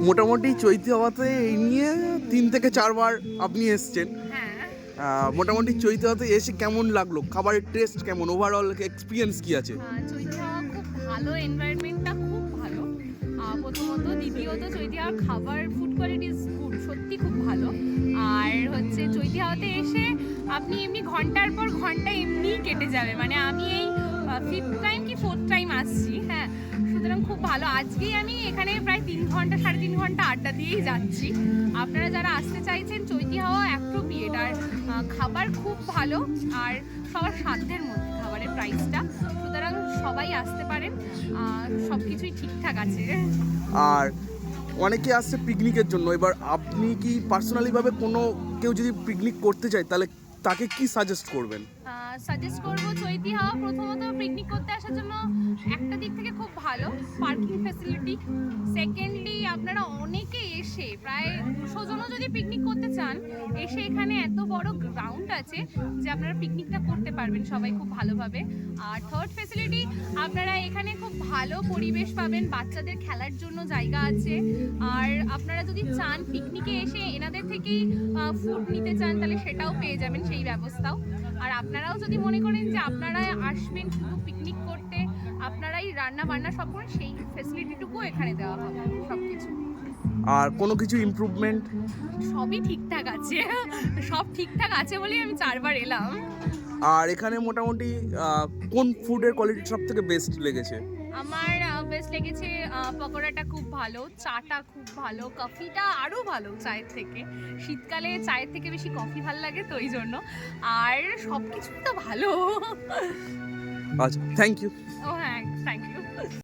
মোটামুটি চৈতি হাওয়াতে এই নিয়ে 3 থেকে 4 বার আপনি এসছেন। হ্যাঁ, মোটামুটি চৈতি হাওয়াতে এসে কেমন লাগলো? খাবারের টেস্ট কেমন? ওভারঅল এক্সপিরিয়েন্স কি আছে? চৈতি হাওয়া খুব ভালো, এনভায়রনমেন্টটা খুব ভালো। প্রথমত, দ্বিতীয়ত চৈতি হাওয়ার খাবার ফুড কোয়ালিটি ইজ গুড, সত্যি খুব ভালো। আর হচ্ছে চৈতি হাওয়াতে এসে আপনি এমনি ঘন্টার পর ঘন্টা এমনিই কেটে যাবে, মানে আমি এই 5th টাইম কি 4th টাইম আসছি। হ্যাঁ, সুতরাং খুব ভালো। আজকেই আমি এখানে প্রায় 3 ঘন্টা 3.5 ঘন্টা আড্ডা দিয়েই যাচ্ছি। আপনারা যারা আসতে চাইছেন, চৈতি হাওয়া অ্যাপ্রোপ্রিয়েট। আর খাবার খুব ভালো, আর সবার সাধ্যের মধ্যে খাবারের প্রাইসটা, সুতরাং সবাই আসতে পারেন। সব কিছুই ঠিকঠাক আছে। আর অনেকে আসছে পিকনিকের জন্য, এবার আপনি কি পার্সোনালিভাবে কোনো কেউ যদি পিকনিক করতে চায় তাহলে তাকে কি সাজেস্ট করবেন? সাজেস্ট করবো চৈতি হাওয়া প্রথমত পিকনিক করতে আসার জন্য একটা দিক থেকে খুব ভালো, পার্কিং ফ্যাসিলিটি। সেকেন্ডলি, আপনারা অনেকে এসে প্রায় 200 জনও যদি পিকনিক করতে চান, এসে এখানে এত বড় গ্রাউন্ড আছে যে আপনারা পিকনিকটা করতে পারবেন সবাই খুব ভালোভাবে। আর থার্ড ফ্যাসিলিটি, আপনারা এখানে খুব ভালো পরিবেশ পাবেন, বাচ্চাদের খেলার জন্য জায়গা আছে। আর আপনারা যদি চান পিকনিকে এসে এনাদের থেকেই ফুড নিতে চান, তাহলে সেটাও পেয়ে যাবেন, সেই ব্যবস্থাও। আর আপনারাও যদি মনে করেন যে আপনারা আসবেন শুধু পিকনিক করতে, আপনারাই রান্না বান্না সব করেন, সেই ফ্যাসিলিটিটুকু এখানে দেওয়া হবে সব কিছু। আর কোনো কিছু ইমপ্রুভমেন্ট? সবই ঠিকঠাক আছে, সব ঠিকঠাক আছে বলেই আমি 4 বার এলাম। আর এখানে মোটামুটি কোন ফুডের কোয়ালিটি সব থেকে বেস্ট লেগেছে? আমার বেস্ট লেগেছে পকোড়াটা খুব ভালো, চাটা খুব ভালো, কফিটা আরও ভালো চায়ের থেকে। শীতকালে চায়ের থেকে বেশি কফি ভালো লাগে, তো এই জন্য। আর সব কিছুই তো ভালো। আচ্ছা, থ্যাংক ইউ। ও হ্যাঁ, থ্যাংক ইউ।